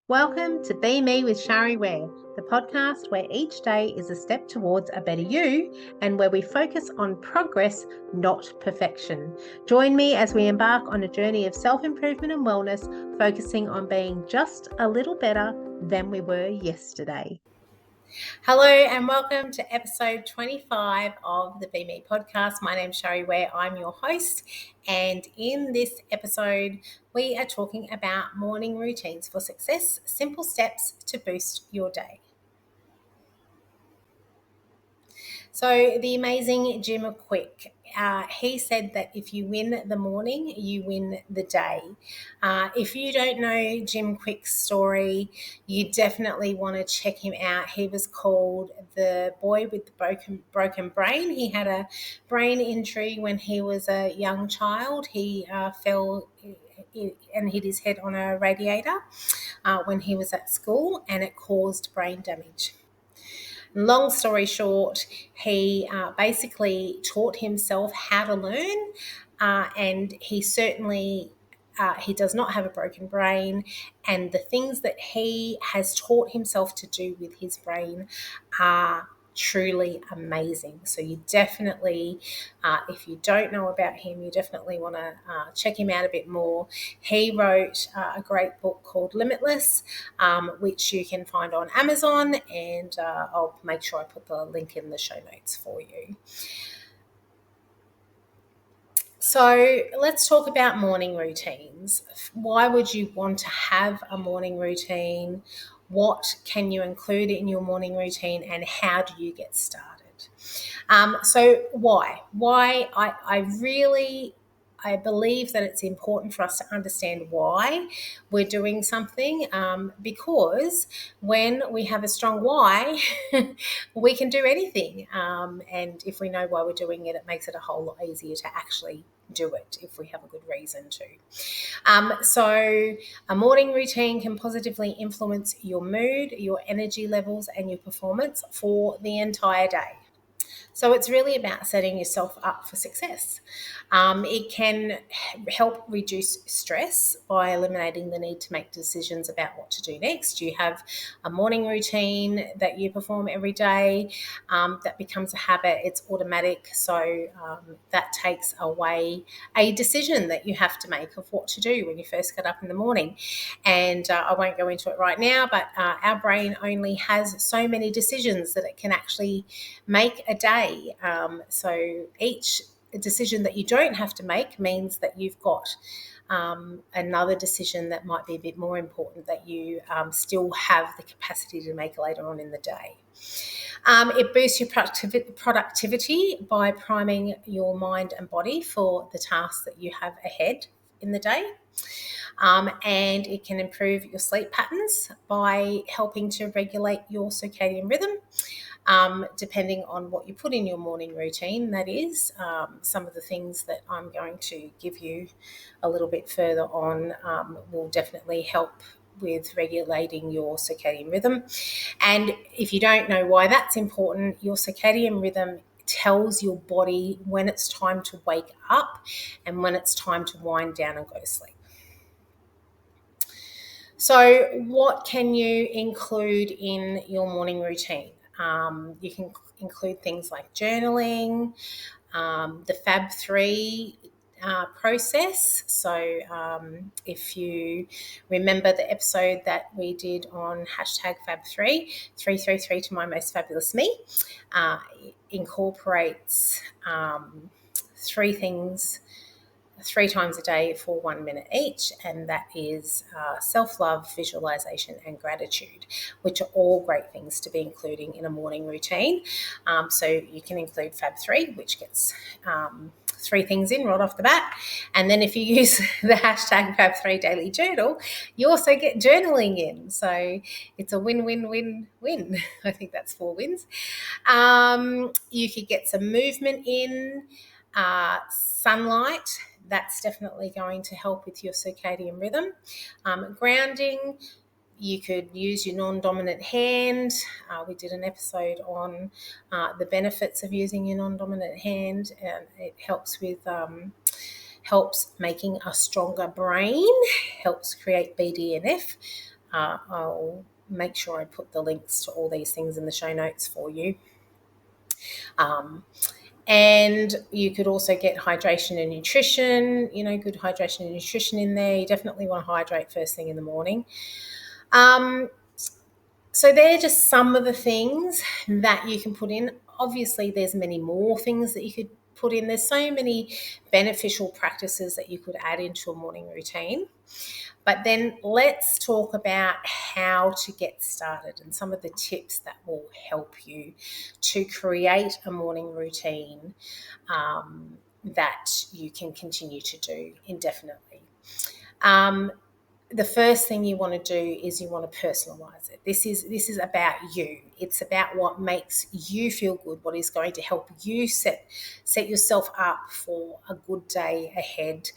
Welcome to Be Me with Shari Ware, the podcast where each day is a step towards a better you and where we focus on progress, not perfection. Join me as we embark on a journey of self-improvement and wellness, focusing on being just a little better than we were yesterday. Hello and welcome to episode 25 of the Be Me podcast. My name's Shari Ware. I'm your host, and in this episode, we are talking about morning routines for success, simple steps to boost your day. So the amazing Jim Quick, he said that if you win the morning, you win the day. If you don't know Jim Quick's story, you definitely want to check him out. He was called the boy with the broken brain. He had a brain injury when he was a young child. He fell and hit his head on a radiator when he was at school, and it caused brain damage. Long story short, he basically taught himself how to learn, and he does not have a broken brain, and the things that he has taught himself to do with his brain are truly amazing. So you definitely, if you don't know about him, you definitely want to check him out a bit more. He wrote a great book called Limitless, which you can find on Amazon, and I'll make sure I put the link in the show notes for you. So let's talk about morning routines. Why would you want to have a morning routine? What can you include in your morning routine, and how do you get started? So why? I believe that it's important for us to understand why we're doing something, because when we have a strong why, we can do anything. And if we know why we're doing it, it makes it a whole lot easier to actually do it if we have a good reason to. So a morning routine can positively influence your mood, your energy levels, and your performance for the entire day. So it's really about setting yourself up for success. It can help reduce stress by eliminating the need to make decisions about what to do next. You have a morning routine that you perform every day that becomes a habit. It's automatic. So that takes away a decision that you have to make of what to do when you first get up in the morning. And I won't go into it right now, but our brain only has so many decisions that it can actually make a day. So each decision that you don't have to make means that you've got another decision that might be a bit more important that you still have the capacity to make later on in the day. It boosts your productivity by priming your mind and body for the tasks that you have ahead in the day. And it can improve your sleep patterns by helping to regulate your circadian rhythm. Depending on what you put in your morning routine, that is. Some of the things that I'm going to give you a little bit further on will definitely help with regulating your circadian rhythm. And if you don't know why that's important, your circadian rhythm tells your body when it's time to wake up and when it's time to wind down and go to sleep. So what can you include in your morning routine? You can include things like journaling, the Fab3 process. So if you remember the episode that we did on hashtag Fab3, 333 to my most fabulous me, incorporates 3 things 3 times a day for 1 minute each, and that is self-love, visualization, and gratitude, which are all great things to be including in a morning routine. So you can include Fab3, which gets 3 things in right off the bat. And then if you use the hashtag Fab3 Daily Journal, you also get journaling in. So it's a win-win-win-win. I think that's 4 wins. You could get some movement in, sunlight. That's definitely going to help with your circadian rhythm. Grounding, you could use your non-dominant hand. We did an episode on the benefits of using your non-dominant hand, and it helps with helps making a stronger brain, helps create BDNF, I'll make sure I put the links to all these things in the show notes for you. And you could also get hydration and nutrition, good hydration and nutrition in there. You definitely want to hydrate first thing in the morning. So they're just some of the things that you can put in. Obviously, there's many more things that you could put in. There's so many beneficial practices that you could add into a morning routine. But then let's talk about how to get started and some of the tips that will help you to create a morning routine that you can continue to do indefinitely. The first thing you want to do is you want to personalize it. This is about you. It's about what makes you feel good, what is going to help you set yourself up for a good day ahead,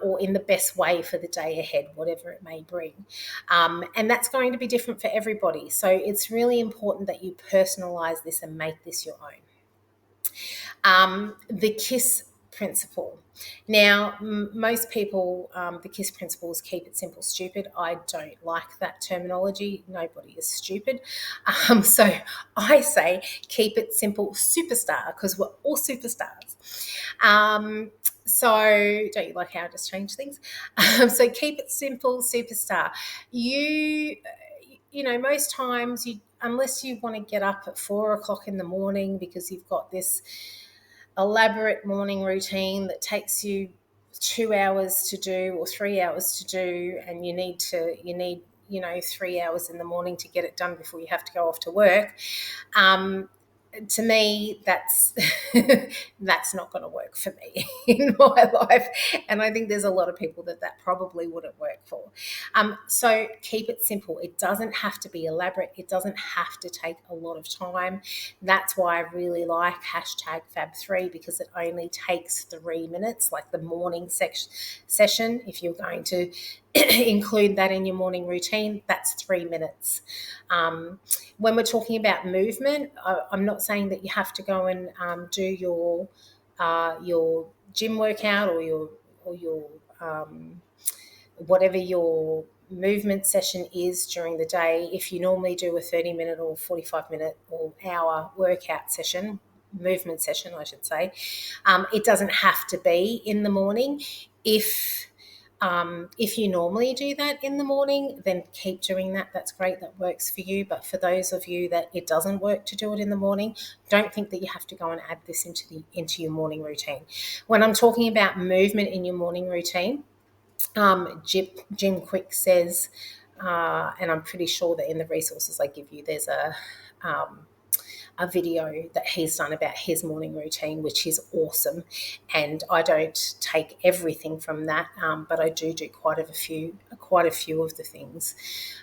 or in the best way for the day ahead, whatever it may bring. And that's going to be different for everybody. So it's really important that you personalize this and make this your own. The KISS principle. Now, most people, the KISS principle is keep it simple, stupid. I don't like that terminology. Nobody is stupid. So I say keep it simple, superstar, because we're all superstars. So don't you like how I just changed things? So keep it simple, superstar. Most times unless you want to get up at 4 o'clock in the morning because you've got this elaborate morning routine that takes you 2 hours to do or 3 hours to do, and you need 3 hours in the morning to get it done before you have to go off to work. To me, that's not going to work for me in my life, and I think there's a lot of people that probably wouldn't work for. So keep it simple. It doesn't have to be elaborate. It doesn't have to take a lot of time. That's why I really like #Fab3, because it only takes 3 minutes, like the morning session. If you're going to include that in your morning routine, that's 3 minutes. When we're talking about movement, I'm not saying that you have to go and do your gym workout or your whatever your movement session is during the day. If you normally do a 30-minute or 45-minute or hour workout session, movement session, I should say, it doesn't have to be in the morning. If you normally do that in the morning, then keep doing that. That's great. That works for you. But for those of you that it doesn't work to do it in the morning, don't think that you have to go and add this into your morning routine. When I'm talking about movement in your morning routine, Jim Quick says, and I'm pretty sure that in the resources I give you, there's a video that he's done about his morning routine, which is awesome. And I don't take everything from that, but I do quite a few of the things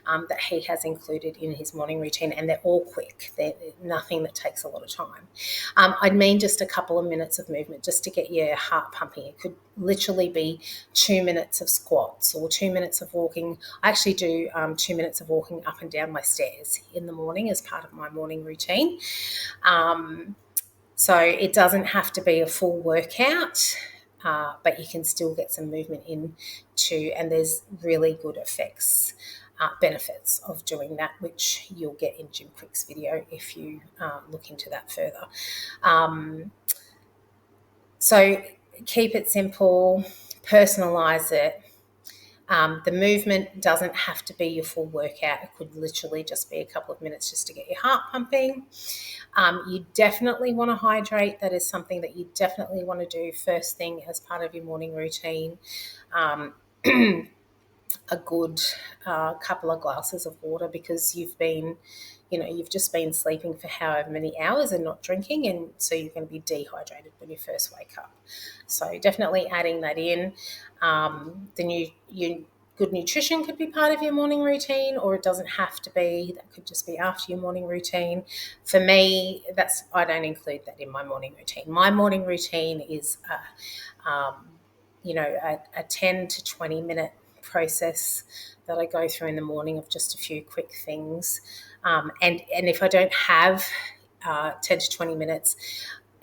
that he has included in his morning routine, and they're all quick. They're nothing that takes a lot of time. I'd mean just a couple of minutes of movement just to get your heart pumping. It could literally be 2 minutes of squats or 2 minutes of walking. I actually do 2 minutes of walking up and down my stairs in the morning as part of my morning routine. So it doesn't have to be a full workout, but you can still get some movement in too, and there's really good benefits of doing that, which you'll get in Jim Quick's video if you look into that further. So keep it simple, personalize it. The movement doesn't have to be your full workout. It could literally just be a couple of minutes just to get your heart pumping. You definitely want to hydrate. That is something that you definitely want to do first thing as part of your morning routine. A good couple of glasses of water, because you've just been sleeping for however many hours and not drinking, and so you're going to be dehydrated when you first wake up. So definitely adding that in. Good nutrition could be part of your morning routine, or it doesn't have to be. That could just be after your morning routine. For me, I don't include that in my morning routine. My morning routine is a 10 to 20 minute process that I go through in the morning of just a few quick things. And if I don't have 10 to 20 minutes,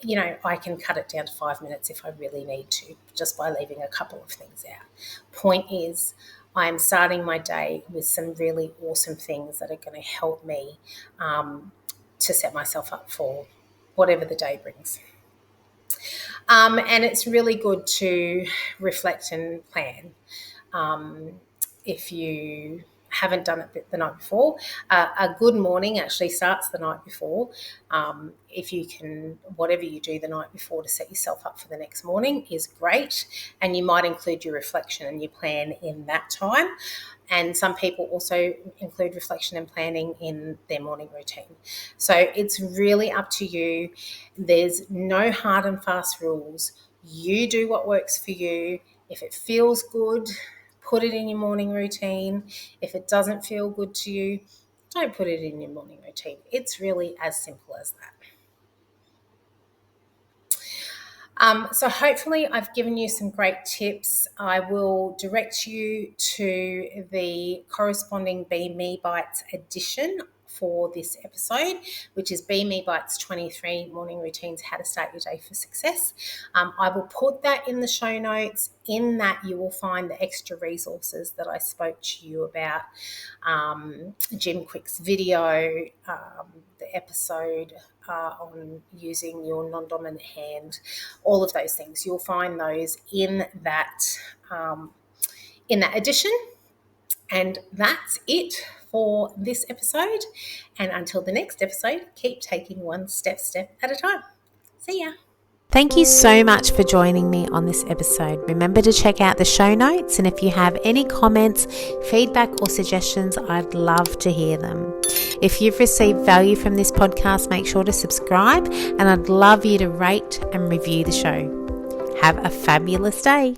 I can cut it down to 5 minutes if I really need to, just by leaving a couple of things out. Point is, I am starting my day with some really awesome things that are going to help me to set myself up for whatever the day brings. And it's really good to reflect and plan. If you haven't done it the night before, a good morning actually starts the night before. If you can, whatever you do the night before to set yourself up for the next morning is great. And you might include your reflection and your plan in that time. And some people also include reflection and planning in their morning routine. So it's really up to you. There's no hard and fast rules. You do what works for you. If it feels good, put it in your morning routine. If it doesn't feel good to you, don't put it in your morning routine. It's really as simple as that. So hopefully I've given you some great tips. I will direct you to the corresponding Be Me Bites edition for this episode, which is Be Me Bites 23 Morning Routines, How to Start Your Day for Success. I will put that in the show notes. In that you will find the extra resources that I spoke to you about, Jim Quick's video, the episode on using your non-dominant hand, all of those things. You'll find those in that edition. And that's it for this episode. And until the next episode, keep taking one step at a time. See ya. Thank you so much for joining me on this episode. Remember to check out the show notes, and if you have any comments, feedback or suggestions, I'd love to hear them. If you've received value from this podcast, make sure to subscribe, and I'd love you to rate and review the show. Have a fabulous day.